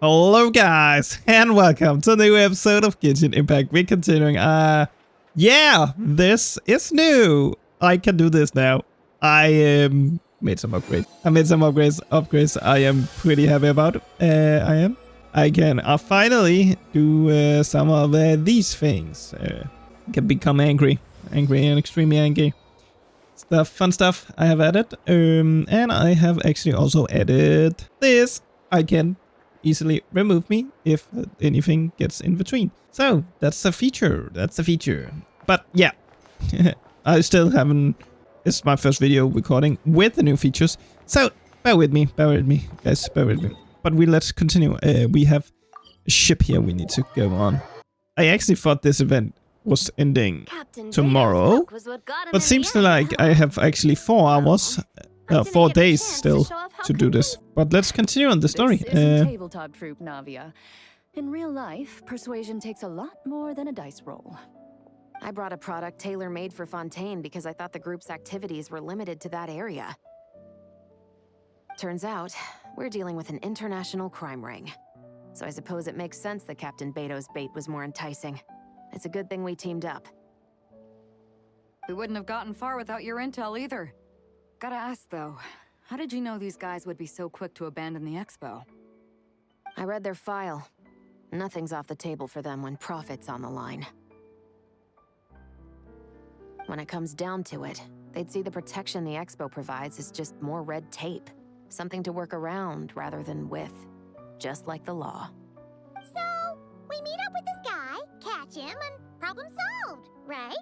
Hello guys, and welcome to a new episode of Genshin Impact. We're continuing. Yeah, this is new. I can do this now. I made some upgrades. I made some upgrades I am pretty happy about. I can finally do some of these things. Can become angry and extremely angry. Fun stuff I have added. And I have actually also added this. I can easily remove me if anything gets in between. So that's a feature. But yeah, I still haven't. It's my first video recording with the new features. So bear with me, guys, bear with me. But let's continue. We have a ship here we need to go on. I actually thought this event was ending tomorrow, but seems like I have actually 4 hours. 4 days still to do this. But let's continue on the story. This isn't tabletop troop, Navia. In real life, persuasion takes a lot more than a dice roll. I brought a product tailor-made for Fontaine because I thought the group's activities were limited to that area. Turns out, we're dealing with an international crime ring. So I suppose it makes sense that Captain Beidou's bait was more enticing. It's a good thing we teamed up. We wouldn't have gotten far without your intel either. Gotta ask though, how did you know these guys would be so quick to abandon the expo? I read their file. Nothing's off the table for them when profit's on the line. When it comes down to it, they'd see the protection the expo provides as just more red tape. Something to work around rather than with. Just like the law. So, we meet up with this guy, catch him, and problem solved, right?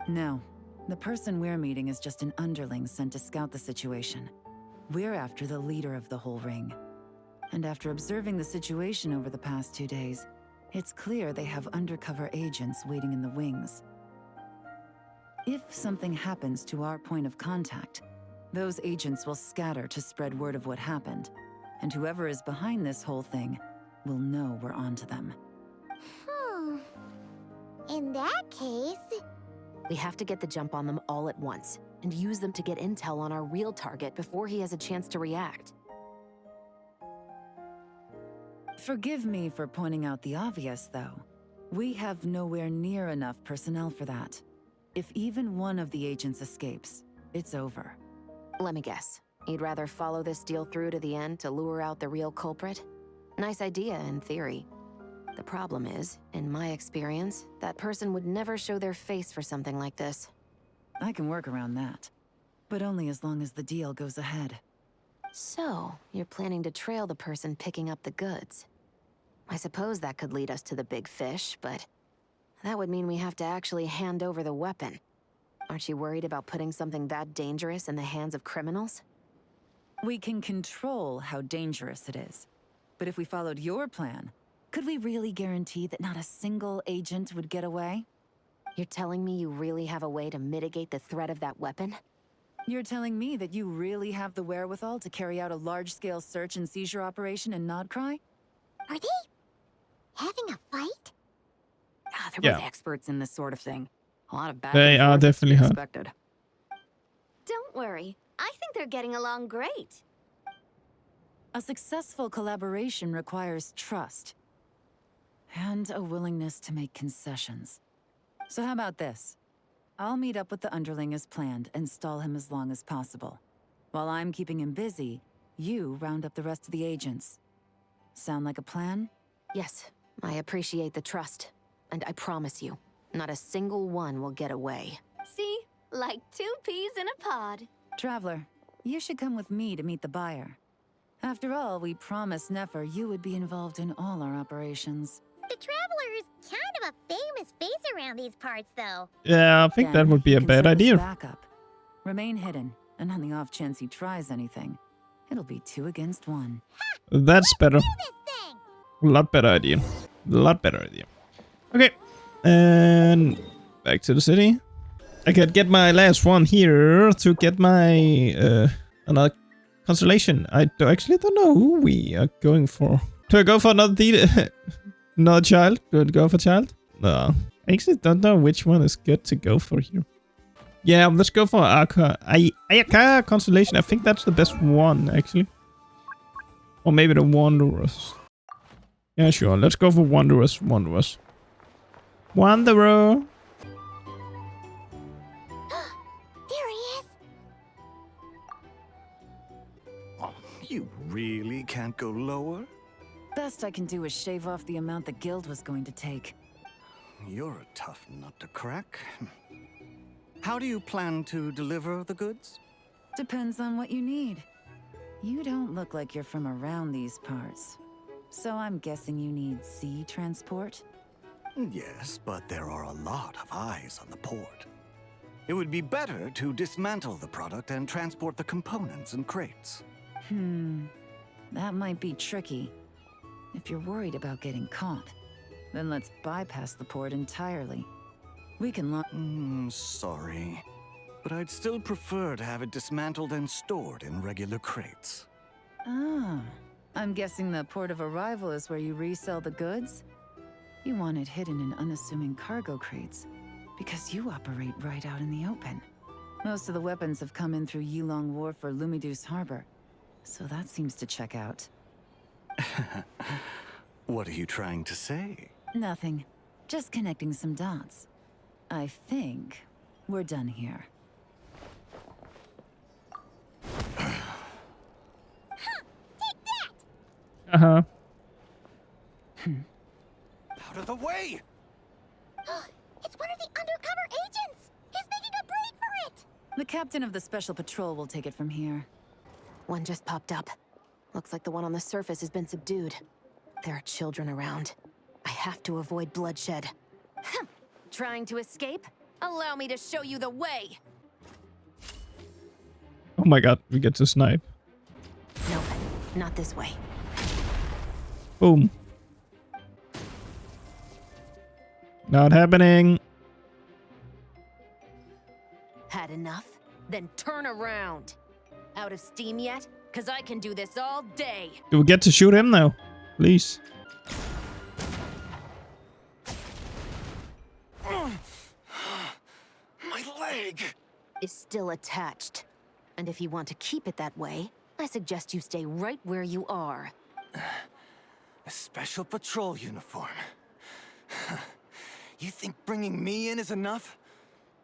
No. The person we're meeting is just an underling sent to scout the situation. We're after the leader of the whole ring. And after observing the situation over the past 2 days, it's clear they have undercover agents waiting in the wings. If something happens to our point of contact, those agents will scatter to spread word of what happened, and whoever is behind this whole thing will know we're onto them. In that case... We have to get the jump on them all at once, and use them to get intel on our real target before he has a chance to react. Forgive me for pointing out the obvious, though. We have nowhere near enough personnel for that. If even one of the agents escapes, it's over. Let me guess. You'd rather follow this deal through to the end to lure out the real culprit? Nice idea, in theory. The problem is, in my experience, that person would never show their face for something like this. I can work around that, but only as long as the deal goes ahead. So, you're planning to trail the person picking up the goods. I suppose that could lead us to the big fish, but that would mean we have to actually hand over the weapon. Aren't you worried about putting something that dangerous in the hands of criminals? We can control how dangerous it is. But if we followed your plan, could we really guarantee that not a single agent would get away? You're telling me you really have a way to mitigate the threat of that weapon? You're telling me that you really have the wherewithal to carry out a large-scale search and seizure operation in Nodcry? Are they... having a fight? They're both experts in this sort of thing. A lot of bad. They are definitely expected. Don't worry. I think they're getting along great. A successful collaboration requires trust. And a willingness to make concessions. So how about this? I'll meet up with the underling as planned and stall him as long as possible. While I'm keeping him busy, you round up the rest of the agents. Sound like a plan? Yes, I appreciate the trust. And I promise you, not a single one will get away. See? Like 2 peas in a pod. Traveler, you should come with me to meet the buyer. After all, we promised Nefer you would be involved in all our operations. The Traveler is kind of a famous face around these parts, though. Yeah, I think that would be a bad idea. Backup. Remain hidden, and on the off chance he tries anything, it'll be 2 against 1. That's better. Do this thing! A lot better idea. Okay, and back to the city. I could get my last one here to get my another constellation. I actually don't know who we are going for. Do I go for another child? Do I go for child? No, I actually don't know which one is good to go for here. Yeah, let's go for Ayaka constellation. I think that's the best one, actually. Or maybe the Wanderers. Yeah, sure. Let's go for Wanderers. Wanderer. There he is. Oh, you really can't go lower? Best I can do is shave off the amount the guild was going to take. You're a tough nut to crack. How do you plan to deliver the goods? Depends on what you need. You don't look like you're from around these parts. So I'm guessing you need sea transport? Yes, but there are a lot of eyes on the port. It would be better to dismantle the product and transport the components in crates. That might be tricky. If you're worried about getting caught, then let's bypass the port entirely. We can Sorry. But I'd still prefer to have it dismantled and stored in regular crates. Ah, I'm guessing the port of arrival is where you resell the goods? You want it hidden in unassuming cargo crates, because you operate right out in the open. Most of the weapons have come in through Yilong Wharf or Lumiduce Harbor, so that seems to check out. What are you trying to say? Nothing. Just connecting some dots. I think we're done here. Uh-huh. Out of the way! It's one of the undercover agents. He's making a break for it. The captain of the special patrol will take it from here. One just popped up. Looks like the one on the surface has been subdued. There are children around. I have to avoid bloodshed. Trying to escape? Allow me to show you the way! Oh my god, we get to snipe. Nope, not this way. Boom. Not happening. Had enough? Then turn around. Out of steam yet? 'Cause I can do this all day. Do we get to shoot him now? Please. My leg! Is still attached. And if you want to keep it that way, I suggest you stay right where you are. A special patrol uniform. You think bringing me in is enough?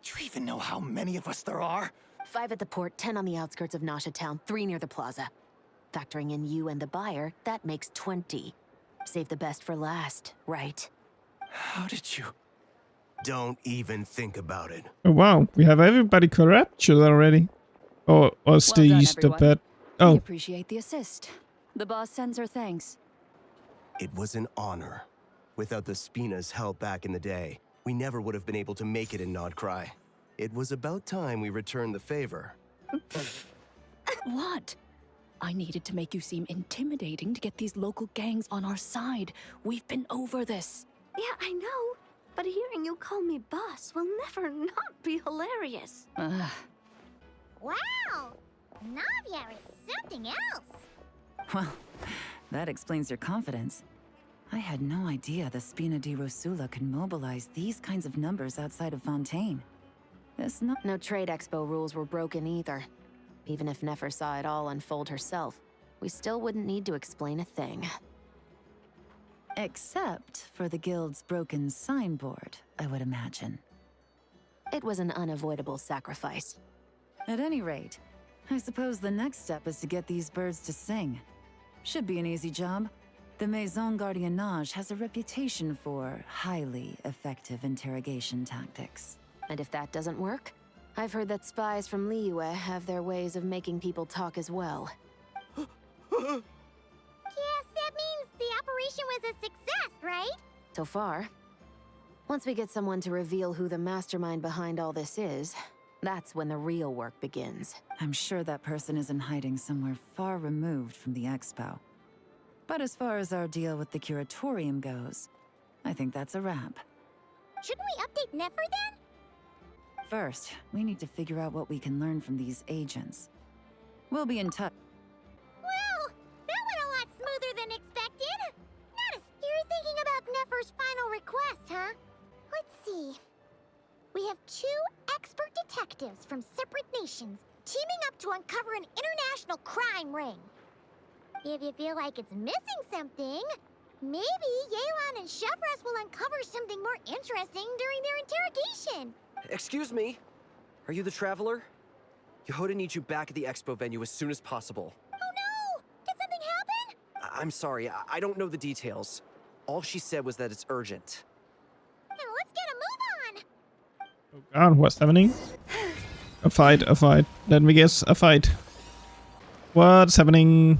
Do you even know how many of us there are? 5 at the port, 10 on the outskirts of Nasha Town, 3 near the plaza. Factoring in you and the buyer, that makes 20. Save the best for last, right? How did you... Don't even think about it. Oh wow, we have everybody captured already. Or Steez the everyone. pet. We Oh, appreciate the assist. The boss sends her thanks. It was an honor. Without the Spina's help back in the day, we never would have been able to make it in Nodcry. It was about time we returned the favor. What? I needed to make you seem intimidating to get these local gangs on our side. We've been over this. Yeah, I know. But hearing you call me boss will never not be hilarious. Wow! Navier is something else. Well, that explains your confidence. I had no idea the Spina di Rosula could mobilize these kinds of numbers outside of Fontaine. This no- No trade expo rules were broken either. Even if Nefer saw it all unfold herself, we still wouldn't need to explain a thing. Except for the guild's broken signboard, I would imagine. It was an unavoidable sacrifice. At any rate, I suppose the next step is to get these birds to sing. Should be an easy job. The Maison Gardiennage has a reputation for highly effective interrogation tactics. And if that doesn't work, I've heard that spies from Liyue have their ways of making people talk as well. Yes, that means the operation was a success, right? So far. Once we get someone to reveal who the mastermind behind all this is, that's when the real work begins. I'm sure that person is in hiding somewhere far removed from the expo. But as far as our deal with the curatorium goes, I think that's a wrap. Shouldn't we update Nefer then? First, we need to figure out what we can learn from these agents. We'll be in touch. Well, that went a lot smoother than expected. You're thinking about Nefer's final request, huh? Let's see. We have 2 expert detectives from separate nations teaming up to uncover an international crime ring. If you feel like it's missing something, maybe Yelan and Chevras will uncover something more interesting during their interrogation. Excuse me? Are you the Traveler? Yehoda needs you back at the expo venue as soon as possible. Oh no! Did something happen? I'm sorry, I don't know the details. All she said was that it's urgent. Now let's get a move on! Oh god, what's happening? A fight. Let me guess, a fight. What's happening?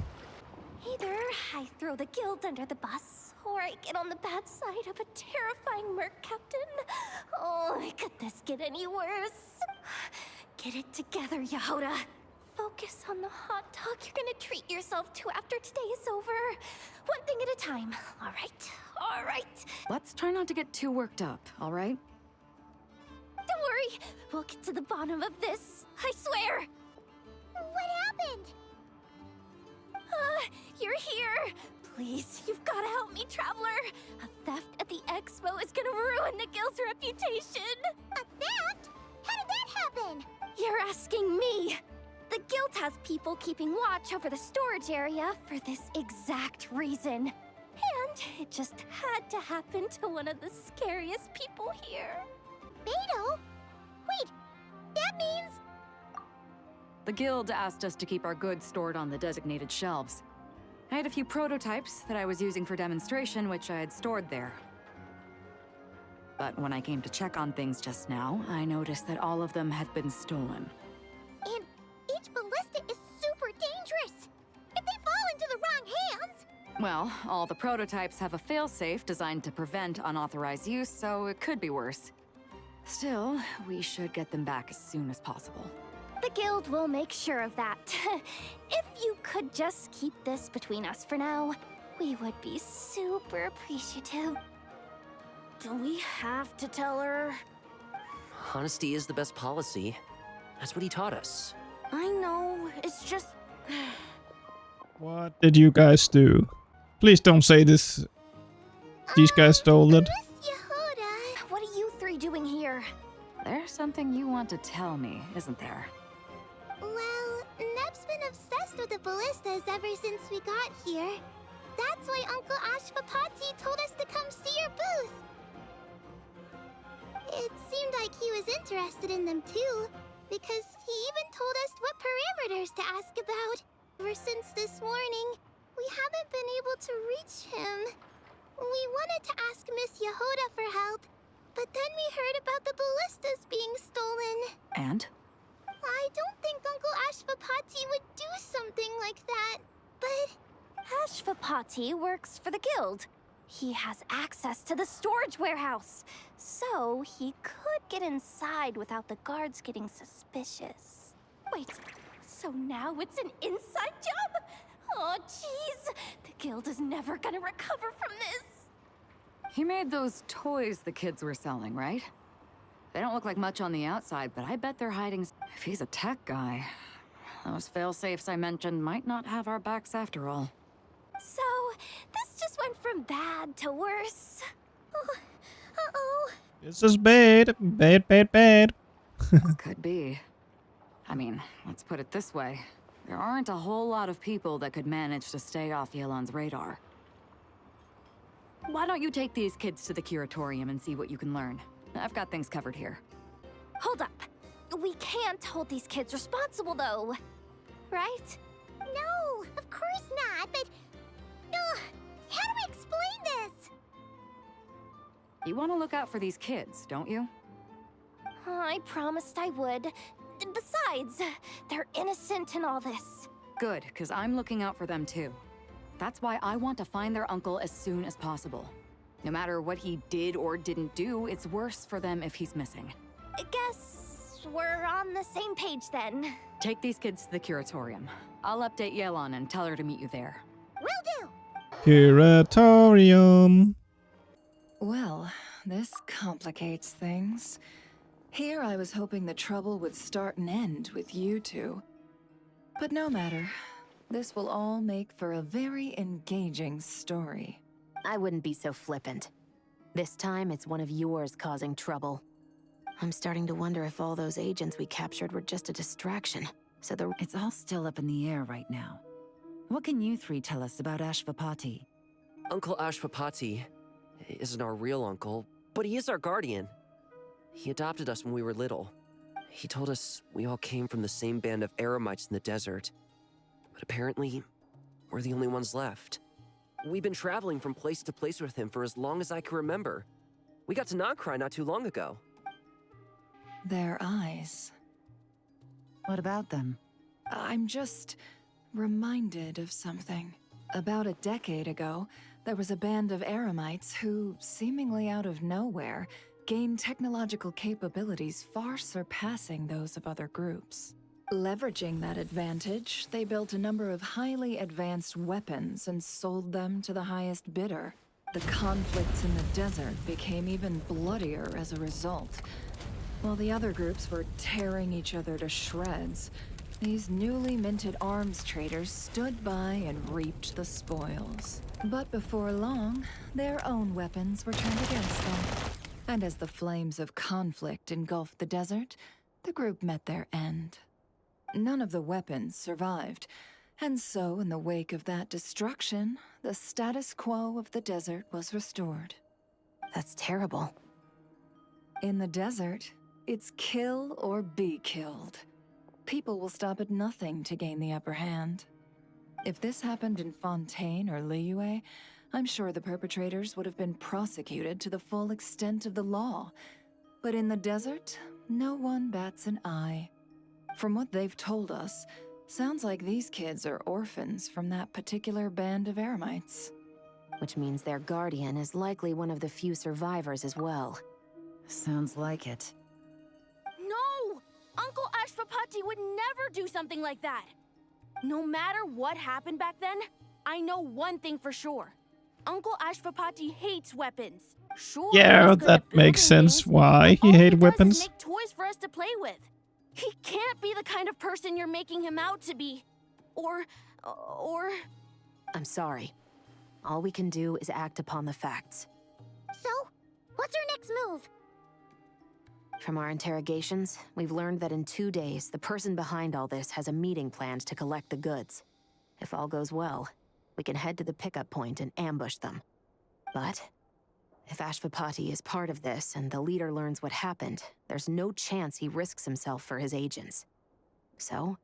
Either I throw the guild under the bus, or I get on the bad side of a terrifying merc captain. Oh, could this get any worse? Get it together, Yehoda. Focus on the hot dog you're gonna treat yourself to after today is over. One thing at a time, all right? Let's try not to get too worked up, all right? Don't worry, we'll get to the bottom of this, I swear. What happened? You're here. Please, you've got to help me, Traveler. A theft at the expo is gonna ruin the guild's reputation. A theft? How did that happen? You're asking me. The guild has people keeping watch over the storage area for this exact reason. And it just had to happen to one of the scariest people here. Beidou? Wait, that means... The guild asked us to keep our goods stored on the designated shelves. I had a few prototypes that I was using for demonstration, which I had stored there. But when I came to check on things just now, I noticed that all of them had been stolen. And each ballista is super dangerous. If they fall into the wrong hands... Well, all the prototypes have a failsafe designed to prevent unauthorized use, so it could be worse. Still, we should get them back as soon as possible. The guild will make sure of that. If you could just keep this between us for now, we would be super appreciative. Do we have to tell her? Honesty is the best policy. That's what he taught us. I know, it's just... What did you guys do? Please don't say this. These guys stole it. Miss Yehoda, what are you three doing here? There's something you want to tell me, isn't there? Well, Neb's been obsessed with the ballistas ever since we got here. That's why Uncle Ashvapati told us to come see your booth. It seemed like he was interested in them too, because he even told us what parameters to ask about. Ever since this morning, we haven't been able to reach him. We wanted to ask Miss Yehoda for help, but then we heard about the ballistas being stolen. And? I don't think Uncle Ashvapati would do something like that, but... Ashvapati works for the guild. He has access to the storage warehouse, so he could get inside without the guards getting suspicious. Wait, so now it's an inside job? Oh, jeez. The guild is never gonna recover from this. He made those toys the kids were selling, right? They don't look like much on the outside, but I bet they're hiding... If he's a tech guy, those fail-safes I mentioned might not have our backs after all. So, this just went from bad to worse. Oh, uh-oh. This is bad. Bad. Could be. I mean, let's put it this way. There aren't a whole lot of people that could manage to stay off Yelan's radar. Why don't you take these kids to the curatorium and see what you can learn? I've got things covered here. Hold up. We can't hold these kids responsible, though. Right? No, of course not, but... how do we explain this? You want to look out for these kids, don't you? I promised I would. Besides, they're innocent in all this. Good, because I'm looking out for them too. That's why I want to find their uncle as soon as possible. No matter what he did or didn't do, it's worse for them if he's missing. I guess we're on the same page then. Take these kids to the curatorium. I'll update Yelan and tell her to meet you there. Will do! Curatorium. Well, this complicates things. Here I was hoping the trouble would start and end with you two. But no matter. This will all make for a very engaging story. I wouldn't be so flippant. This time, it's one of yours causing trouble. I'm starting to wonder if all those agents we captured were just a distraction. So It's all still up in the air right now. What can you three tell us about Ashvapati? Uncle Ashvapati isn't our real uncle, but he is our guardian. He adopted us when we were little. He told us we all came from the same band of eremites in the desert. But apparently, we're the only ones left. We've been traveling from place to place with him for as long as I can remember. We got to Nagcry not too long ago. Their eyes. What about them? I'm just reminded of something. About a decade ago, there was a band of eremites who, seemingly out of nowhere, gained technological capabilities far surpassing those of other groups. Leveraging that advantage, they built a number of highly advanced weapons and sold them to the highest bidder. The conflicts in the desert became even bloodier as a result. While the other groups were tearing each other to shreds, these newly minted arms traders stood by and reaped the spoils. But before long, their own weapons were turned against them. And as the flames of conflict engulfed the desert, the group met their end. None of the weapons survived, and so in the wake of that destruction, the status quo of the desert was restored. That's terrible. In the desert, it's kill or be killed. People will stop at nothing to gain the upper hand. If this happened in Fontaine or Liyue, I'm sure the perpetrators would have been prosecuted to the full extent of the law. But in the desert, no one bats an eye. From what they've told us, sounds like these kids are orphans from that particular band of eremites. Which means their guardian is likely one of the few survivors as well. Sounds like it. No! Uncle Ashvapati would never do something like that! No matter what happened back then, I know one thing for sure. Uncle Ashvapati hates weapons. Sure, Yeah, he's good that at makes building sense things, why but he all hated does is weapons. make toys for us to play with. He can't be the kind of person you're making him out to be. Or... I'm sorry. All we can do is act upon the facts. So, what's our next move? From our interrogations, we've learned that in 2 days, the person behind all this has a meeting planned to collect the goods. If all goes well, we can head to the pickup point and ambush them. But if Ashvapati is part of this and the leader learns what happened, there's no chance he risks himself for his agents. So,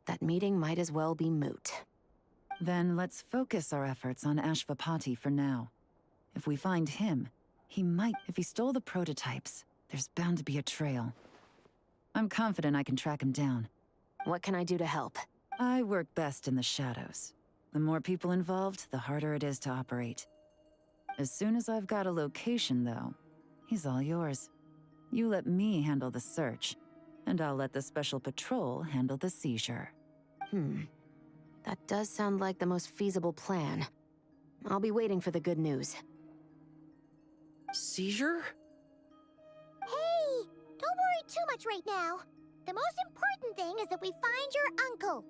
that meeting might as well be moot. Then let's focus our efforts on Ashvapati for now. If we find him, if he stole the prototypes, there's bound to be a trail. I'm confident I can track him down. What can I do to help? I work best in the shadows. The more people involved, the harder it is to operate. As soon as I've got a location, though, he's all yours. You let me handle the search, and I'll let the special patrol handle the seizure. That does sound like the most feasible plan. I'll be waiting for the good news. Seizure? Hey, don't worry too much right now. The most important thing is that we find your uncle.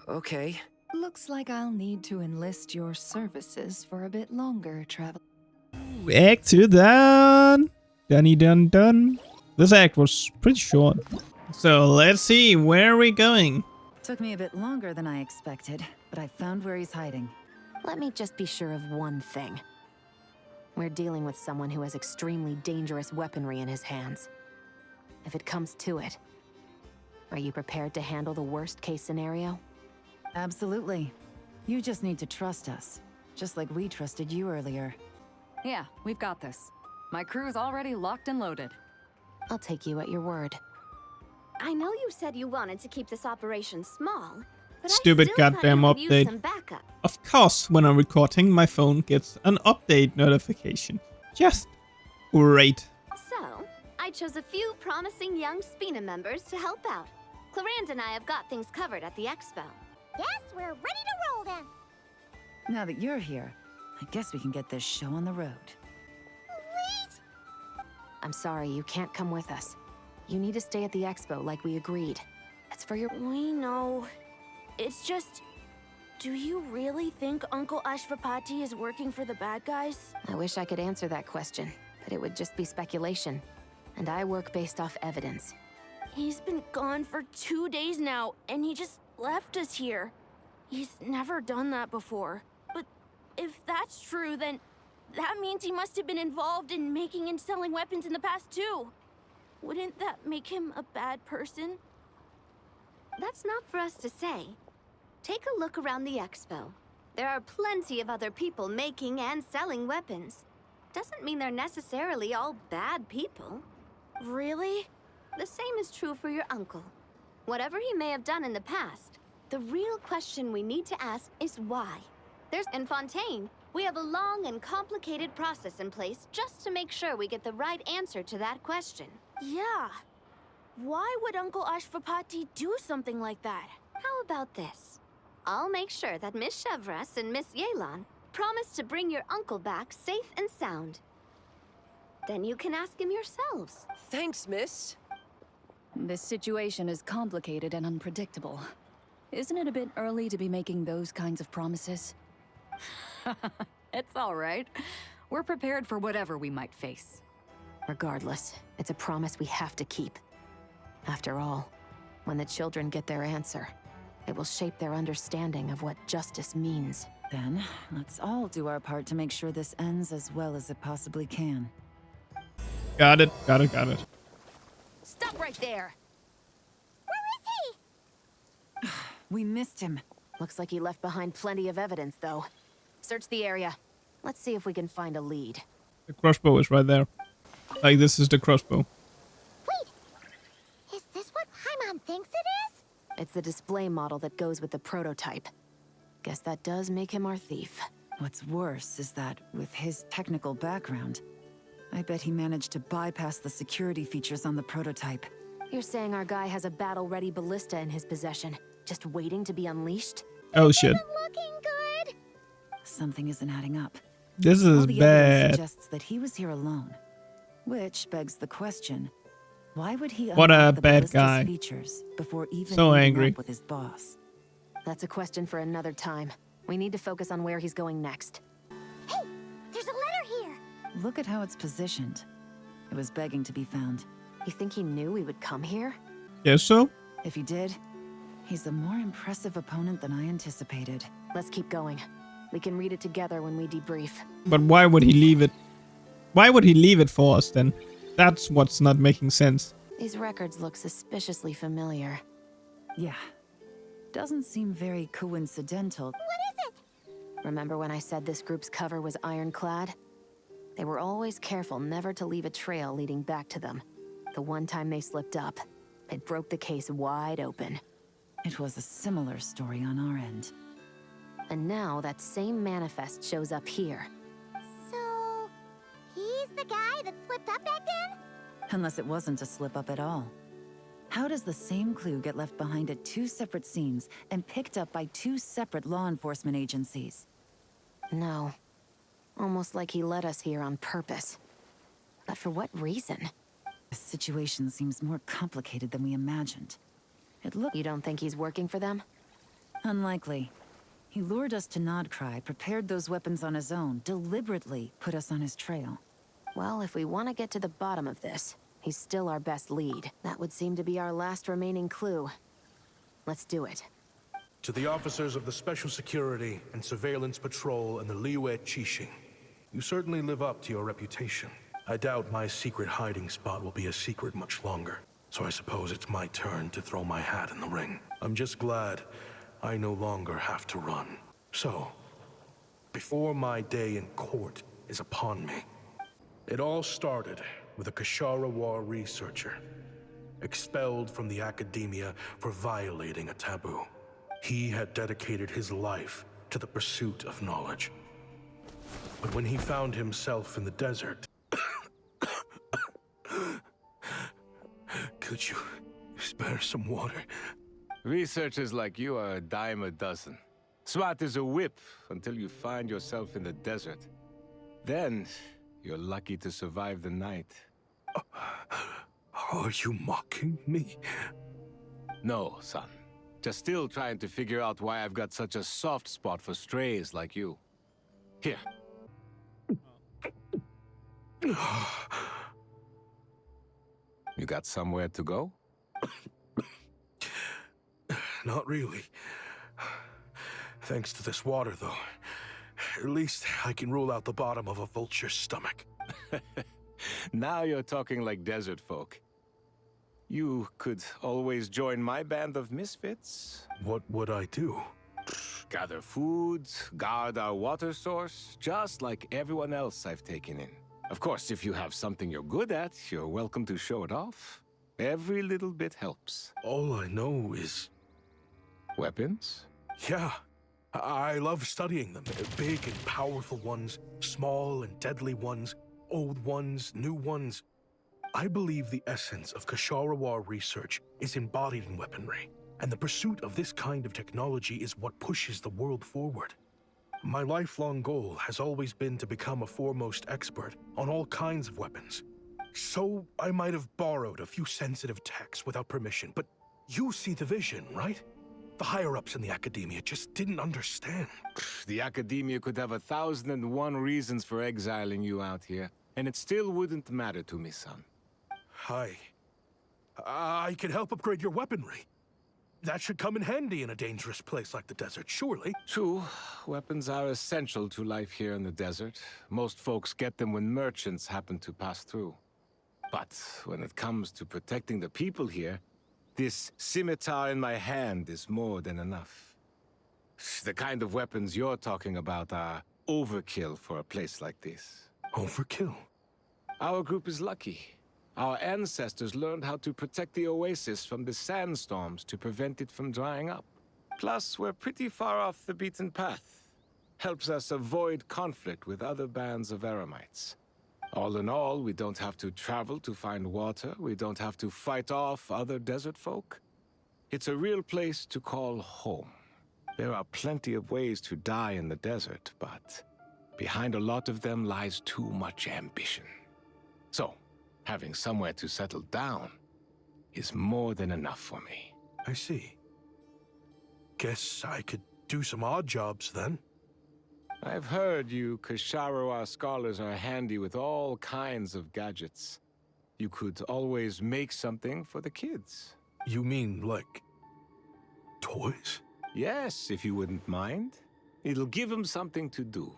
Okay. Looks like I'll need to enlist your services for a bit longer, traveler. Act 2 done. Dunny dun dun. This act was pretty short. So let's see, where are we going? Took me a bit longer than I expected, but I found where he's hiding. Let me just be sure of one thing. We're dealing with someone who has extremely dangerous weaponry in his hands. If it comes to it, are you prepared to handle the worst-case scenario? Absolutely. You just need to trust us, just like we trusted you earlier. Yeah, we've got this. My crew's already locked and loaded. I'll take you at your word. I know you said you wanted to keep this operation small, but Stupid I still goddamn thought you could use update. some backup. Of course, when I'm recording, my phone gets an update notification. Just great. So, I chose a few promising young Spina members to help out. Clarence and I have got things covered at the expo. Yes, we're ready to roll then. Now that you're here, I guess we can get this show on the road. Wait! I'm sorry, you can't come with us. You need to stay at the expo like we agreed. It's for your... We know. It's just... Do you really think Uncle Ashvapati is working for the bad guys? I wish I could answer that question, but it would just be speculation. And I work based off evidence. He's been gone for 2 days now, and he just left us here. He's never done that before. But if that's true, then that means he must have been involved in making and selling weapons in the past too. Wouldn't that make him a bad person? That's not for us to say. Take a look around the expo. There are plenty of other people making and selling weapons. Doesn't mean they're necessarily all bad people. Really? The same is true for your uncle. Whatever he may have done in the past, the real question we need to ask is why. In Fontaine, we have a long and complicated process in place just to make sure we get the right answer to that question. Yeah. Why would Uncle Ashvapati do something like that? How about this? I'll make sure that Miss Chevras and Miss Yelan promise to bring your uncle back safe and sound. Then you can ask him yourselves. Thanks, miss. This situation is complicated and unpredictable. Isn't it a bit early to be making those kinds of promises? It's all right. We're prepared for whatever we might face. Regardless, it's a promise we have to keep. After all, when the children get their answer, it will shape their understanding of what justice means. Then, let's all do our part to make sure this ends as well as it possibly can. Got it, got it, got it. Stop right there! Where is he? We missed him. Looks like he left behind plenty of evidence, though. Search the area. Let's see if we can find a lead. The crossbow is right there. Like, this is the crossbow. Wait! Is this what Paimon thinks it is? It's the display model that goes with the prototype. Guess that does make him our thief. What's worse is that, with his technical background, I bet he managed to bypass the security features on the prototype. You're saying our guy has a battle-ready ballista in his possession, just waiting to be unleashed? Oh shit. Looking good. Something isn't adding up. This All is the evidence bad. suggests that he was here alone. Which begs the question, why would he What a unlock the bad ballista's guy. features before even So meeting angry. up with his boss? That's a question for another time. We need to focus on where he's going next. Hey, there's a letter here. Look at how it's positioned. It was begging to be found. You think he knew we would come here? Guess so? If he did, he's a more impressive opponent than I anticipated. Let's keep going. We can read it together when we debrief. But why would he leave it? Why would he leave it for us then? That's what's not making sense. These records look suspiciously familiar. Yeah. Doesn't seem very coincidental. What is it? Remember when I said this group's cover was ironclad? They were always careful never to leave a trail leading back to them. The one time they slipped up, it broke the case wide open. It was a similar story on our end. And now that same manifest shows up here. So, he's the guy that slipped up back then? Unless it wasn't a slip-up at all. How does the same clue get left behind at two separate scenes and picked up by two separate law enforcement agencies? No. Almost like he led us here on purpose. But for what reason? The situation seems more complicated than we imagined. You don't think he's working for them? Unlikely. He lured us to Nodcry, prepared those weapons on his own, deliberately put us on his trail. Well, if we want to get to the bottom of this, he's still our best lead. That would seem to be our last remaining clue. Let's do it. To the officers of the Special Security and Surveillance Patrol and the Liyue Qixing, you certainly live up to your reputation. I doubt my secret hiding spot will be a secret much longer, so I suppose it's my turn to throw my hat in the ring. I'm just glad I no longer have to run. So, before my day in court is upon me, it all started with a Kashara War researcher, expelled from the academia for violating a taboo. He had dedicated his life to the pursuit of knowledge. But when he found himself in the desert, could you spare some water? Researchers like you are a dime a dozen. Smart as a whip until you find yourself in the desert. Then, you're lucky to survive the night. Are you mocking me? No, son. Just still trying to figure out why I've got such a soft spot for strays like you. Here. You got somewhere to go? Not really. Thanks to this water, though. At least I can rule out the bottom of a vulture's stomach. Now you're talking like desert folk. You could always join my band of misfits. What would I do? Gather food, guard our water source, just like everyone else I've taken in. Of course, if you have something you're good at, you're welcome to show it off. Every little bit helps. All I know is... Weapons? Yeah. I love studying them. Big and powerful ones, small and deadly ones, old ones, new ones. I believe the essence of Ksharawar research is embodied in weaponry, and the pursuit of this kind of technology is what pushes the world forward. My lifelong goal has always been to become a foremost expert on all kinds of weapons. So I might have borrowed a few sensitive techs without permission, but you see the vision, right? The higher-ups in the academia just didn't understand. The academia could have 1,001 reasons for exiling you out here, and it still wouldn't matter to me, son. I can help upgrade your weaponry. That should come in handy in a dangerous place like the desert, surely. True. Weapons are essential to life here in the desert. Most folks get them when merchants happen to pass through. But when it comes to protecting the people here, this scimitar in my hand is more than enough. The kind of weapons you're talking about are overkill for a place like this. Overkill? Our group is lucky. Our ancestors learned how to protect the oasis from the sandstorms to prevent it from drying up. Plus, we're pretty far off the beaten path. Helps us avoid conflict with other bands of Eremites. All in all, we don't have to travel to find water. We don't have to fight off other desert folk. It's a real place to call home. There are plenty of ways to die in the desert, but behind a lot of them lies too much ambition. So, having somewhere to settle down is more than enough for me. I see. Guess I could do some odd jobs then. I've heard you Ksharawar scholars are handy with all kinds of gadgets. You could always make something for the kids. You mean, like, toys? Yes, if you wouldn't mind. It'll give them something to do.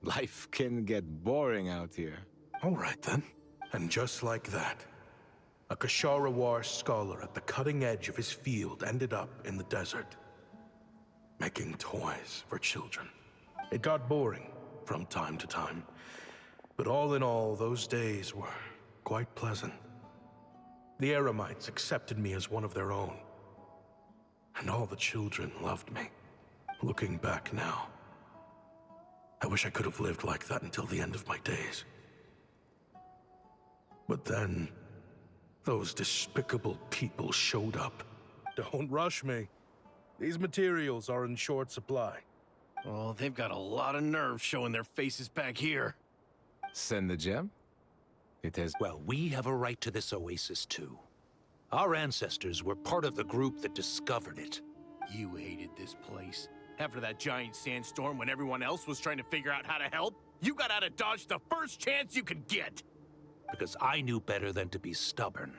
Life can get boring out here. All right, then. And just like that, a Ksharawar scholar at the cutting edge of his field ended up in the desert, making toys for children. It got boring from time to time, but all in all, those days were quite pleasant. The Eremites accepted me as one of their own, and all the children loved me. Looking back now, I wish I could have lived like that until the end of my days. But then, those despicable people showed up. Don't rush me. These materials are in short supply. Oh, they've got a lot of nerve showing their faces back here. Send the gem? It has... Well, we have a right to this oasis, too. Our ancestors were part of the group that discovered it. You hated this place. After that giant sandstorm when everyone else was trying to figure out how to help, you got out of Dodge the first chance you could get. Because I knew better than to be stubborn.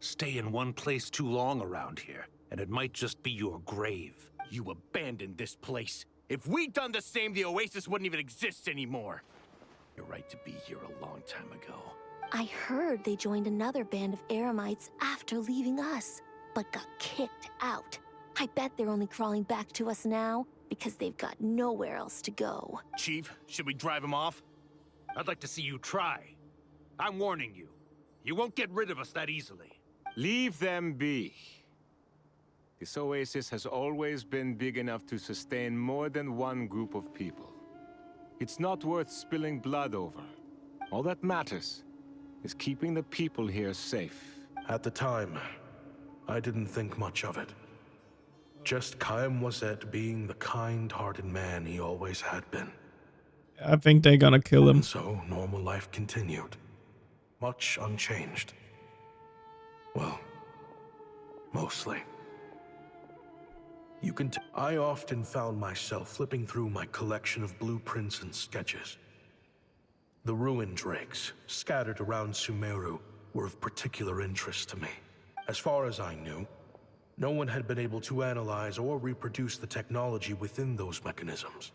Stay in one place too long around here, and it might just be your grave. You abandoned this place. If we'd done the same, the oasis wouldn't even exist anymore. You're right to be here a long time ago. I heard they joined another band of Eremites after leaving us, but got kicked out. I bet they're only crawling back to us now because they've got nowhere else to go. Chief, should we drive him off? I'd like to see you try. I'm warning you. You won't get rid of us that easily. Leave them be. This oasis has always been big enough to sustain more than one group of people. It's not worth spilling blood over. All that matters is keeping the people here safe. At the time, I didn't think much of it. Just Chaim Wazet being the kind-hearted man he always had been. I think they're gonna kill him. And so, normal life continued. Much unchanged. Well, mostly. I often found myself flipping through my collection of blueprints and sketches. The ruin drakes, scattered around Sumeru, were of particular interest to me. As far as I knew, No one had been able to analyze or reproduce the technology within those mechanisms.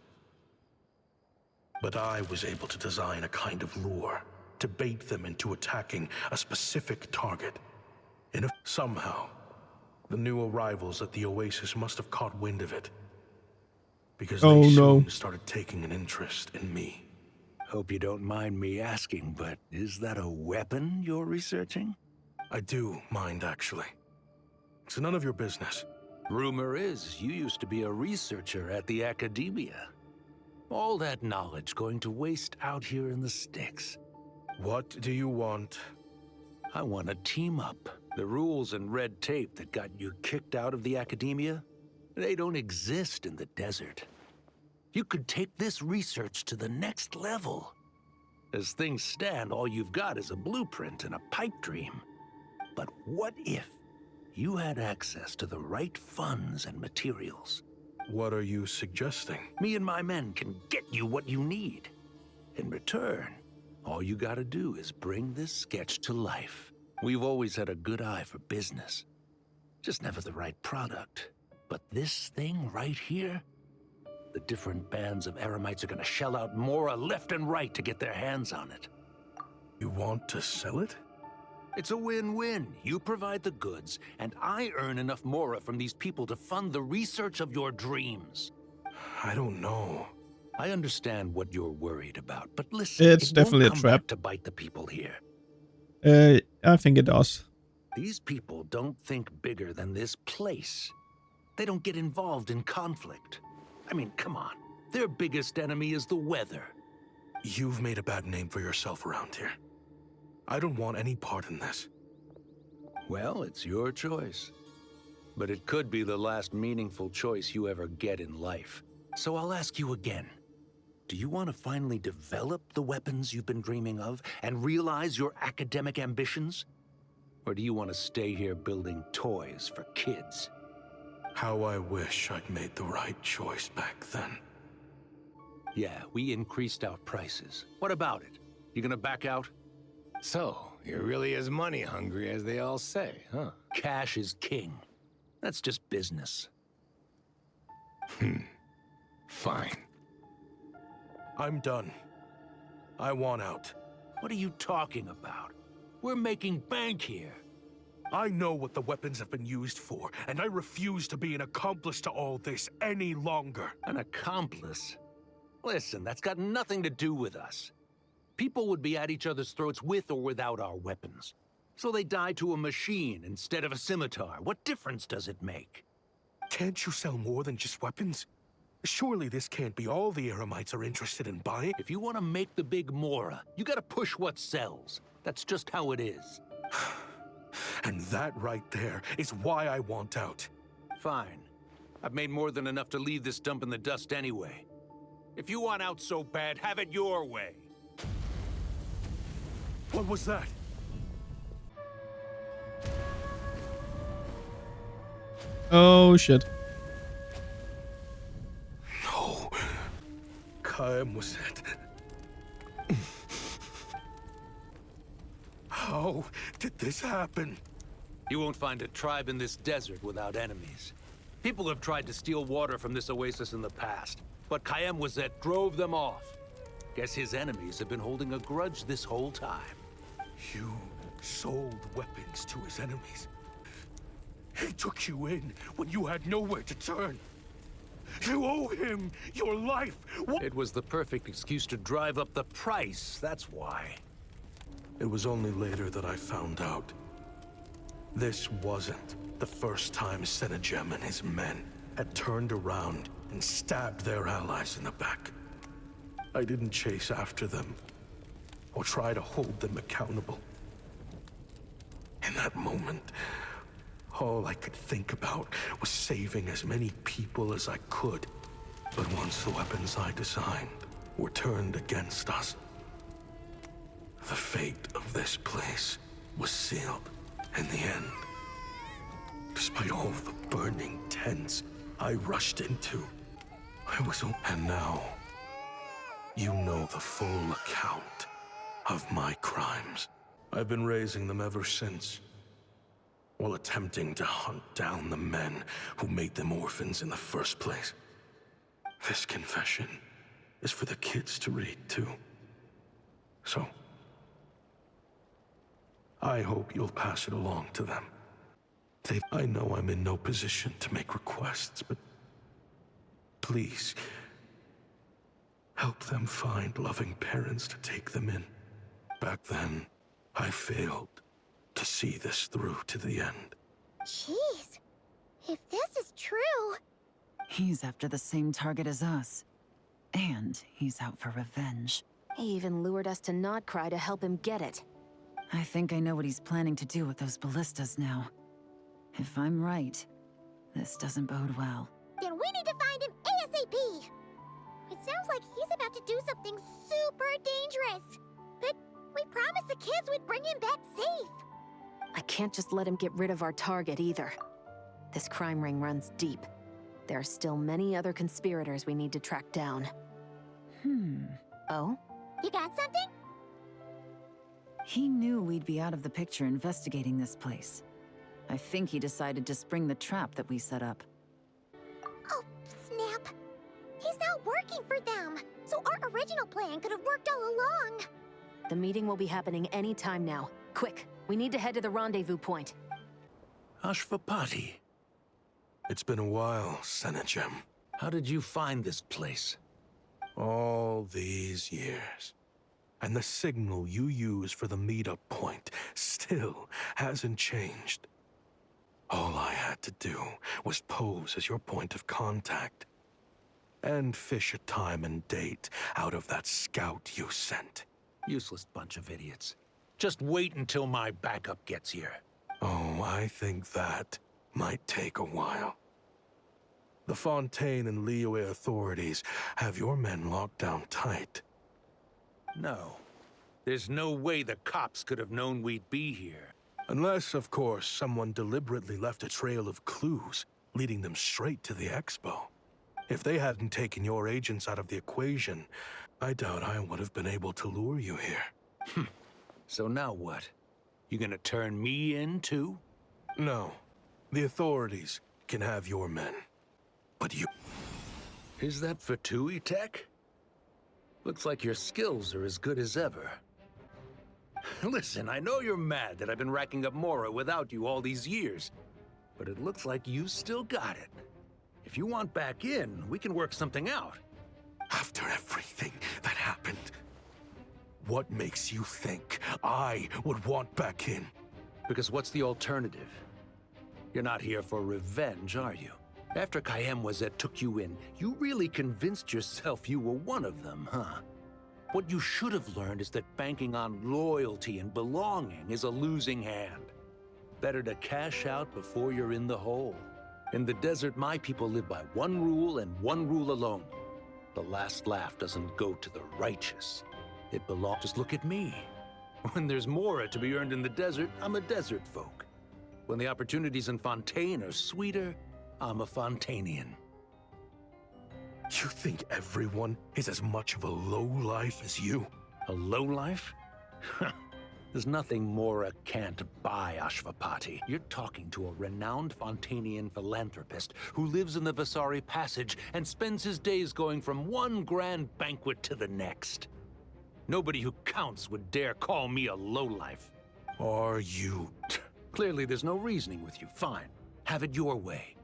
But I was able to design a kind of lure to bait them into attacking a specific target. And somehow, the new arrivals at the Oasis must have caught wind of it, because they soon started taking an interest in me. Hope you don't mind me asking, but is that a weapon you're researching? I do mind, actually. It's none of your business. Rumor is you used to be a researcher at the Academia. All that knowledge going to waste out here in the sticks. What do you want? I want to team up. The rules and red tape that got you kicked out of the Academia, they don't exist in the desert. You could take this research to the next level. As things stand, all you've got is a blueprint and a pipe dream. But what if you had access to the right funds and materials? What are you suggesting? Me and my men can get you what you need. In return, all you gotta do is bring this sketch to life. We've always had a good eye for business. Just never the right product. But this thing right here, the different bands of Eremites are gonna shell out Mora left and right to get their hands on it. You want to sell it? It's a win-win. You provide the goods, and I earn enough Mora from these people to fund the research of your dreams. I don't know. I understand what you're worried about, but listen, it's it definitely won't a come trap back to bite the people here. I think it does. These people don't think bigger than this place. They don't get involved in conflict. I mean, come on. Their biggest enemy is the weather. You've made a bad name for yourself around here. I don't want any part in this. Well, it's your choice. But it could be the last meaningful choice you ever get in life. So I'll ask you again. Do you want to finally develop the weapons you've been dreaming of and realize your academic ambitions? Or do you want to stay here building toys for kids? How I wish I'd made the right choice back then. Yeah, we increased our prices. What about it? You gonna back out? So, you're really as money hungry as they all say, huh? Cash is king. That's just business. Fine. I'm done. I want out. What are you talking about? We're making bank here. I know what the weapons have been used for, and I refuse to be an accomplice to all this any longer. An accomplice? Listen, that's got nothing to do with us. People would be at each other's throats with or without our weapons. So they die to a machine instead of a scimitar. What difference does it make? Can't you sell more than just weapons? Surely this can't be all the Eremites are interested in buying. If you want to make the big Mora, you gotta push what sells. That's just how it is. And that right there is why I want out. Fine. I've made more than enough to leave this dump in the dust anyway. If you want out so bad, have it your way. What was that? Oh shit. No. Kaim was it. How did this happen? You won't find a tribe in this desert without enemies. People have tried to steal water from this oasis in the past, but Kaim Wazet drove them off. Guess his enemies have been holding a grudge this whole time. You sold weapons to his enemies. He took you in when you had nowhere to turn. You owe him your life. It was the perfect excuse to drive up the price, that's why. It was only later that I found out. This wasn't the first time Senejem and his men had turned around and stabbed their allies in the back. I didn't chase after them or try to hold them accountable. In that moment, all I could think about was saving as many people as I could. But once the weapons I designed were turned against us, the fate of this place was sealed in the end. Despite all the burning tents I rushed into, and now, you know the full account of my crimes. I've been raising them ever since. while attempting to hunt down the men who made them orphans in the first place. This confession is for the kids to read, too. So, I hope you'll pass it along to them. I know I'm in no position to make requests, but please, help them find loving parents to take them in. Back then, I failed to see this through to the end. Jeez. If this is true... He's after the same target as us. And he's out for revenge. He even lured us to Notcry to help him get it. I think I know what he's planning to do with those ballistas now. If I'm right, this doesn't bode well. Then we need to find him ASAP! It sounds like he's about to do something super dangerous. But we promised the kids we'd bring him back safe. I can't just let him get rid of our target either. This crime ring runs deep. There are still many other conspirators we need to track down. Oh? You got something? He knew we'd be out of the picture investigating this place. I think he decided to spring the trap that we set up. Oh, snap. He's not working for them. So our original plan could have worked all along. The meeting will be happening any time now. Quick, we need to head to the rendezvous point. Ashvapati. It's been a while, Senegem. How did you find this place? All these years. And the signal you use for the meetup point still hasn't changed. All I had to do was pose as your point of contact. And fish a time and date out of that scout you sent. Useless bunch of idiots. Just wait until my backup gets here. Oh, I think that might take a while. The Fontaine and Liyue authorities have your men locked down tight. No. There's no way the cops could have known we'd be here. Unless, of course, someone deliberately left a trail of clues, leading them straight to the expo. If they hadn't taken your agents out of the equation, I doubt I would have been able to lure you here. So now what? You gonna turn me in, too? No. The authorities can have your men. But you... Is that Fatui tech? Looks like your skills are as good as ever. Listen, I know you're mad that I've been racking up Mora without you all these years, but it looks like you still got it. If you want back in, we can work something out. After everything that happened, what makes you think I would want back in? Because what's the alternative? You're not here for revenge, are you? After Kayem took you in, you really convinced yourself you were one of them, huh? What you should have learned is that banking on loyalty and belonging is a losing hand. Better to cash out before you're in the hole. In the desert, my people live by one rule and one rule alone. The last laugh doesn't go to the righteous. It belongs. Just look at me. When there's Mora to be earned in the desert, I'm a desert folk. When the opportunities in Fontaine are sweeter, I'm a Fontanian. You think everyone is as much of a lowlife as you? A lowlife? There's nothing Mora can't buy, Ashvapati. You're talking to a renowned Fontanian philanthropist who lives in the Vasari Passage and spends his days going from one grand banquet to the next. Nobody who counts would dare call me a lowlife. Are you? Clearly there's no reasoning with you. Fine. Have it your way.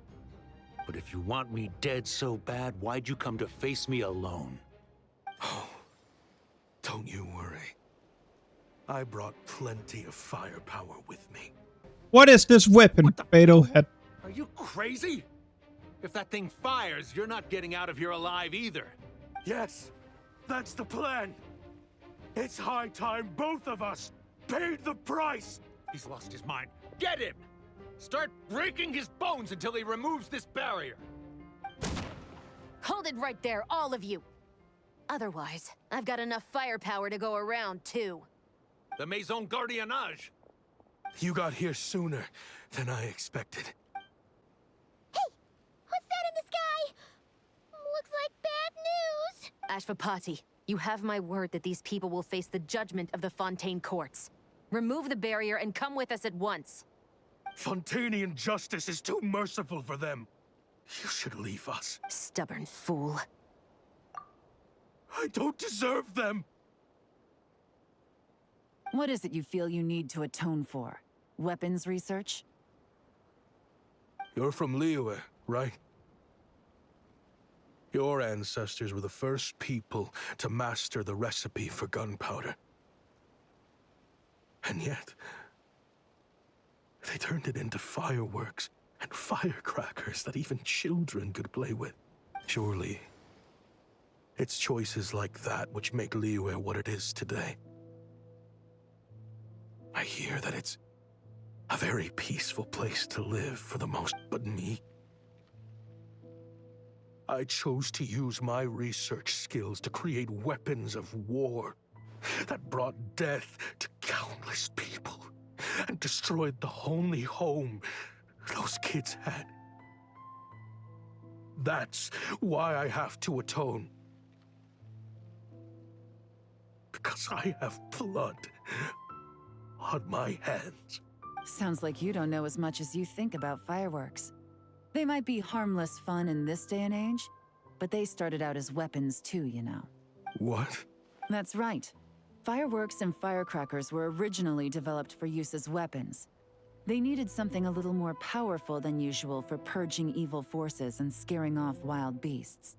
But if you want me dead so bad, why'd you come to face me alone? Oh, don't you worry. I brought plenty of firepower with me. What is this weapon Beidou had? Are you crazy? If that thing fires, you're not getting out of here alive either. Yes, that's the plan. It's high time both of us paid the price. He's lost his mind. Get him! Start breaking his bones until he removes this barrier. Hold it right there, all of you. Otherwise, I've got enough firepower to go around, too. The Maison Gardiennage. You got here sooner than I expected. Hey! What's that in the sky? Looks like bad news. Ashvapati, you have my word that these people will face the judgment of the Fontaine courts. Remove the barrier and come with us at once. Fontanian justice is too merciful for them. You should leave us. Stubborn fool. I don't deserve them. What is it you feel you need to atone for? Weapons research? You're from Liyue, right? Your ancestors were the first people to master the recipe for gunpowder. And yet, they turned it into fireworks and firecrackers that even children could play with. Surely, it's choices like that which make Liyue what it is today. I hear that it's a very peaceful place to live for the most, but me? I chose to use my research skills to create weapons of war that brought death to countless people and destroyed the only home those kids had. That's why I have to atone. Because I have blood on my hands. Sounds like you don't know as much as you think about fireworks. They might be harmless fun in this day and age, but they started out as weapons too, you know. What? That's right. Fireworks and firecrackers were originally developed for use as weapons. They needed something a little more powerful than usual for purging evil forces and scaring off wild beasts.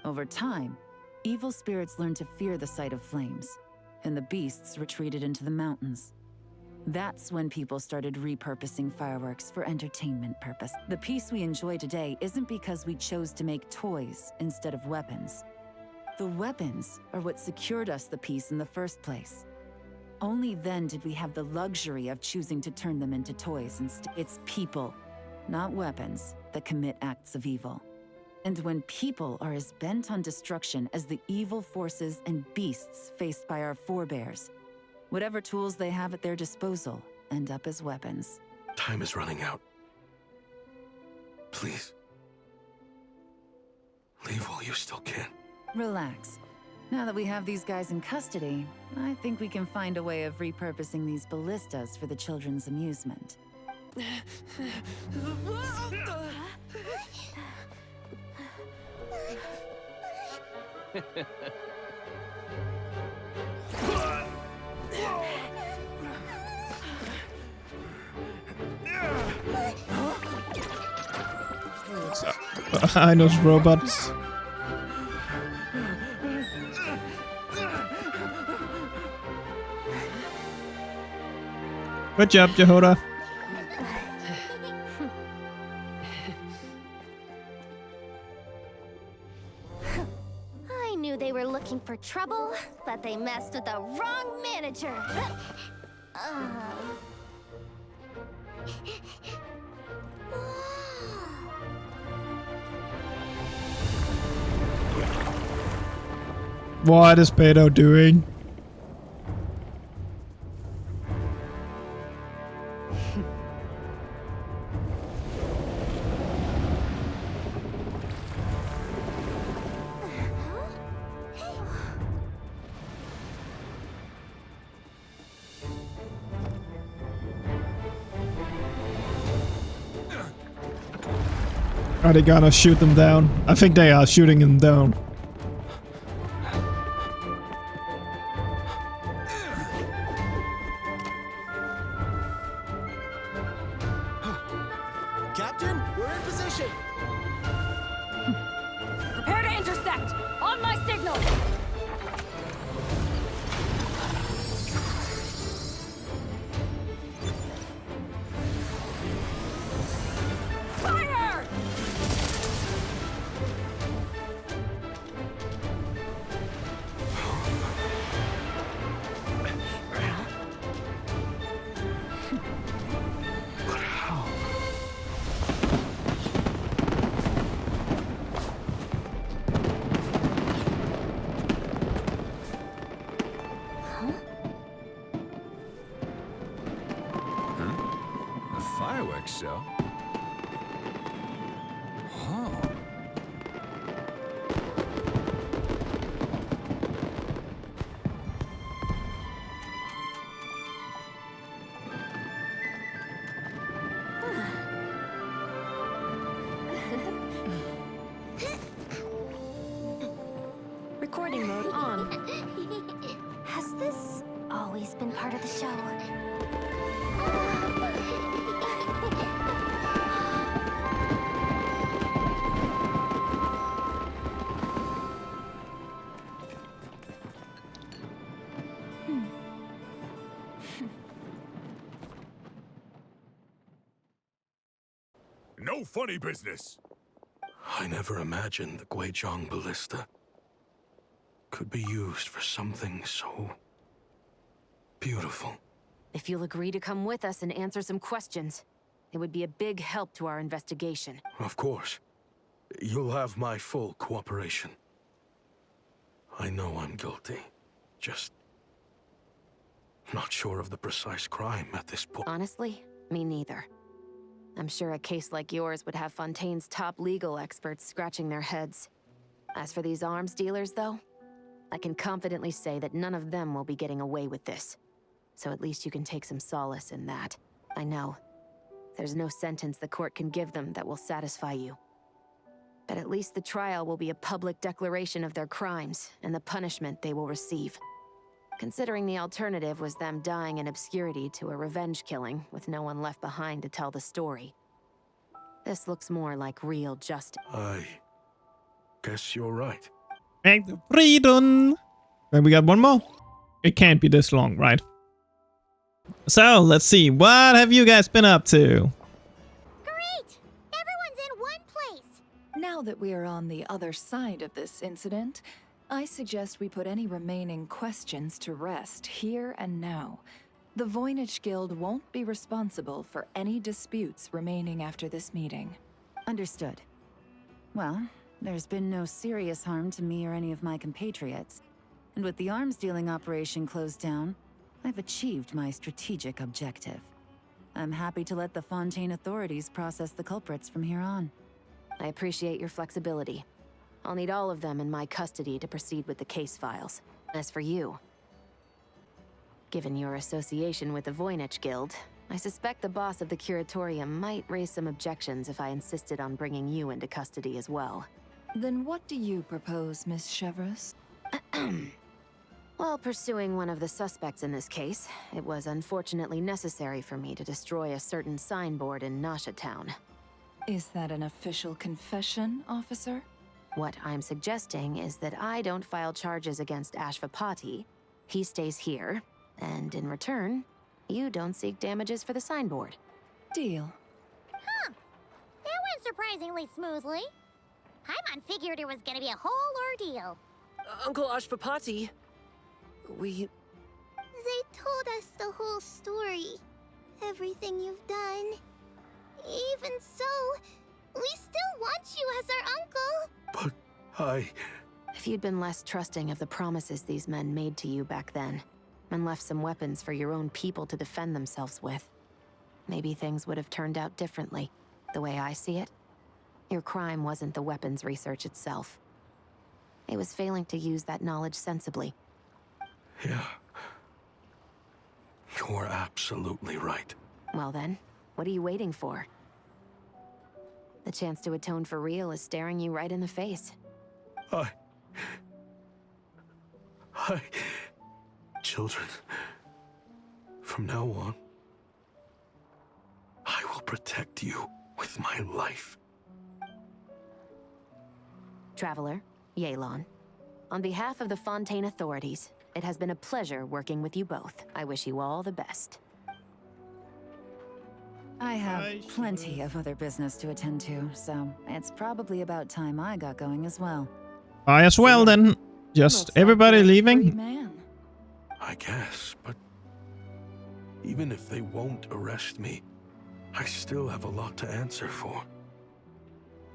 Over time, evil spirits learned to fear the sight of flames, and the beasts retreated into the mountains. That's when people started repurposing fireworks for entertainment purpose. The peace we enjoy today isn't because we chose to make toys instead of weapons. The weapons are what secured us the peace in the first place. Only then did we have the luxury of choosing to turn them into toys instead. It's people, not weapons, that commit acts of evil. And when people are as bent on destruction as the evil forces and beasts faced by our forebears, whatever tools they have at their disposal end up as weapons. Time is running out. Please. Leave while you still can. Relax. Now that we have these guys in custody, I think we can find a way of repurposing these ballistas for the children's amusement. Behind those robots. Good job, Jehoda. I knew they were looking for trouble, but they messed with the wrong manager. What is Beidou doing? Are they gonna shoot them down? I think they are shooting them down. Captain, we're in position. Prepare to intersect! On my signal! Fire! A fireworks show? Huh. on. Has this always been part of the show? No funny business. I never imagined the Guizhong ballista could be used for something so beautiful. If you'll agree to come with us and answer some questions, it would be a big help to our investigation. Of course. You'll have my full cooperation. I know I'm guilty. Just not sure of the precise crime at this point. Honestly, me neither. I'm sure a case like yours would have Fontaine's top legal experts scratching their heads. As for these arms dealers, though, I can confidently say that none of them will be getting away with this. So at least you can take some solace in that. I know. There's no sentence the court can give them that will satisfy you. But at least the trial will be a public declaration of their crimes and the punishment they will receive. Considering the alternative was them dying in obscurity to a revenge killing with no one left behind to tell the story. This looks more like real justice. I guess you're right. And freedom. And we got one more. It can't be this long, right? So let's see. What have you guys been up to? Great! Everyone's in one place! Now that we are on the other side of this incident, I suggest we put any remaining questions to rest here and now. The Voynich Guild won't be responsible for any disputes remaining after this meeting. Understood. Well, there's been no serious harm to me or any of my compatriots. And with the arms dealing operation closed down, I've achieved my strategic objective. I'm happy to let the Fontaine authorities process the culprits from here on. I appreciate your flexibility. I'll need all of them in my custody to proceed with the case files. As for you, given your association with the Voynich Guild, I suspect the boss of the Curatorium might raise some objections if I insisted on bringing you into custody as well. Then what do you propose, Miss Chevreuse? While pursuing one of the suspects in this case, it was unfortunately necessary for me to destroy a certain signboard in Nasha Town. Is that an official confession, officer? What I'm suggesting is that I don't file charges against Ashvapati. He stays here, and in return, you don't seek damages for the signboard. Deal. Huh. That went surprisingly smoothly. Paimon figured it was gonna be a whole ordeal. Uncle Ashvapati, we... They told us the whole story. Everything you've done. Even so, we still want you as our uncle. But If you'd been less trusting of the promises these men made to you back then, and left some weapons for your own people to defend themselves with, maybe things would have turned out differently. The way I see it, your crime wasn't the weapons research itself. It was failing to use that knowledge sensibly. yeah, you're absolutely right. Well then, what are you waiting for? The chance to atone for real is staring you right in the face. Children, from now on, I will protect you with my life. Traveler, Yelan, on behalf of the Fontaine authorities, it has been a pleasure working with you both. I wish you all the best. I have plenty of other business to attend to, so it's probably about time I got going as well. I as well then. Just everybody leaving? Man. I guess, but even if they won't arrest me, I still have a lot to answer for.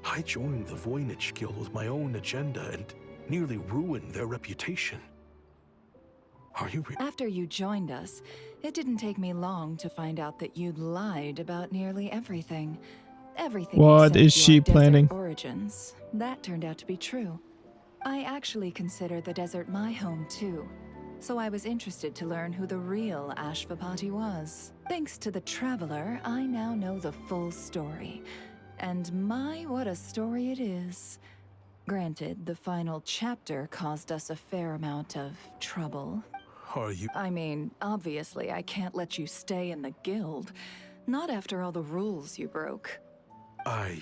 I joined the Voynich Guild with my own agenda and nearly ruined their reputation. Are you After you joined us, it didn't take me long to find out that you'd lied about nearly everything. Everything What except is she your desert planning? origins. That turned out to be true. I actually consider the desert my home too. So I was interested to learn who the real Ashvapati was. Thanks to the Traveler, I now know the full story. And my, what a story it is. Granted, the final chapter caused us a fair amount of trouble. Are you... I mean, obviously I can't let you stay in the guild. Not after all the rules you broke. I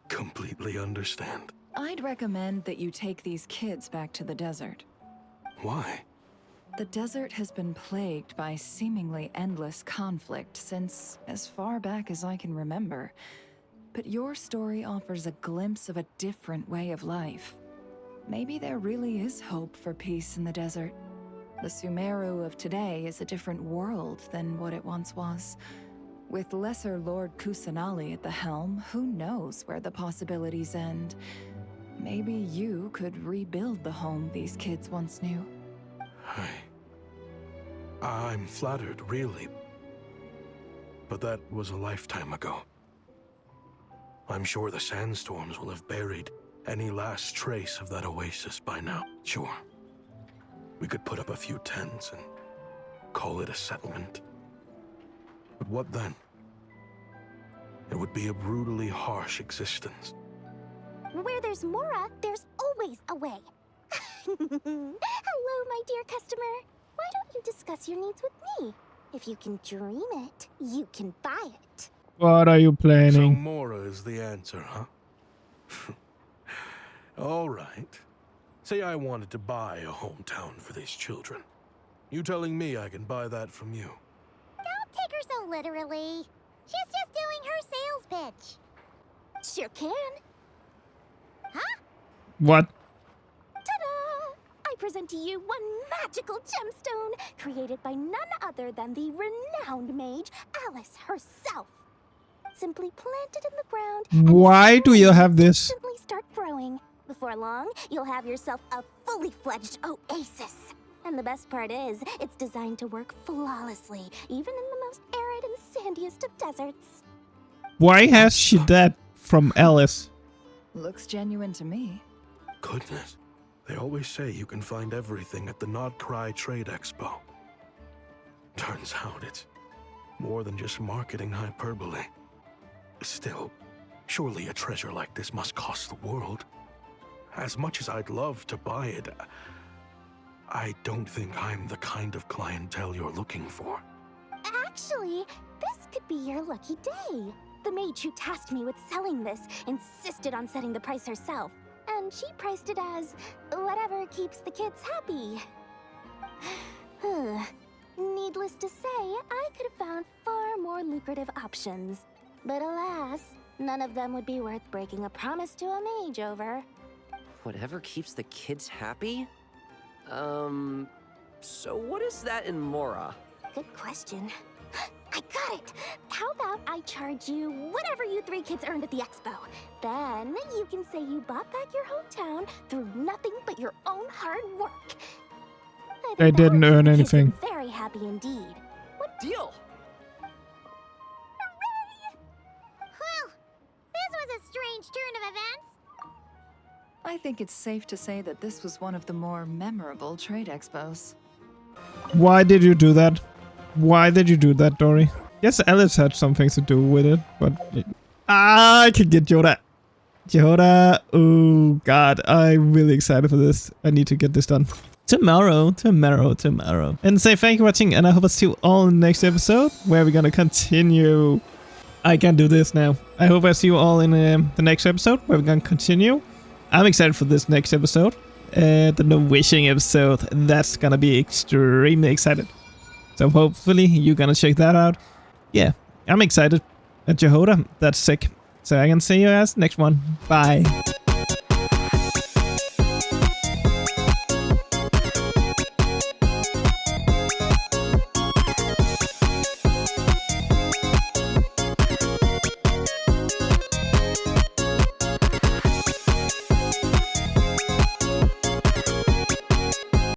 completely understand. I'd recommend that you take these kids back to the desert. Why? The desert has been plagued by seemingly endless conflict since as far back as I can remember. But your story offers a glimpse of a different way of life. Maybe there really is hope for peace in the desert. The Sumeru of today is a different world than what it once was. With Lesser Lord Kusanali at the helm, who knows where the possibilities end? Maybe you could rebuild the home these kids once knew. I'm flattered, really. But that was a lifetime ago. I'm sure the sandstorms will have buried any last trace of that oasis by now. Sure. We could put up a few tents and call it a settlement. But what then? It would be a brutally harsh existence. Where there's Mora, there's always a way. Hello, my dear customer. Why don't you discuss your needs with me? If you can dream it, you can buy it. What are you So planning? Mora is the answer, huh? All right. Say I wanted to buy a hometown for these children. You telling me I can buy that from you? Don't take her so literally. She's just doing her sales pitch. Sure can. Huh? What? Ta-da! I present to you one magical gemstone created by none other than the renowned mage Alice herself. Simply plant it in the ground. Why do you have this? Instantly start growing. Before long, you'll have yourself a fully fledged oasis. And the best part is, it's designed to work flawlessly, even in the most arid and sandiest of deserts. Why has she that from Alice? Looks genuine to me. Goodness. They always say you can find everything at the Nodcry Trade Expo. Turns out it's more than just marketing hyperbole. Still, surely a treasure like this must cost the world. As much as I'd love to buy it, I don't think I'm the kind of clientele you're looking for. Actually, this could be your lucky day. The mage who tasked me with selling this insisted on setting the price herself, and she priced it as whatever keeps the kids happy. Needless to say, I could have found far more lucrative options. But alas, none of them would be worth breaking a promise to a mage over. Whatever keeps the kids happy? So what is that in Mora? Good question. I got it! How about I charge you whatever you three kids earned at the expo? Then you can say you bought back your hometown through nothing but your own hard work. I didn't earn anything. Very happy indeed. What deal? Hooray! Well, this was a strange turn of events. I think it's safe to say that this was one of the more memorable trade expos. Why did you do that? Why did you do that, Dory? Yes, Alice had something to do with it, but... I can get Yoda. Yoda. Oh, God. I'm really excited for this. I need to get this done. Tomorrow. And say thank you for watching, and I hope I'll see you all in the next episode, where we're gonna continue. I can do this now. I hope I see you all in the next episode, where we're gonna continue. I'm excited for this next episode. The no wishing episode. That's gonna be extremely excited. So hopefully you're gonna check that out. Yeah, I'm excited. Jehoda, that's sick. So I can see you guys next one. Bye.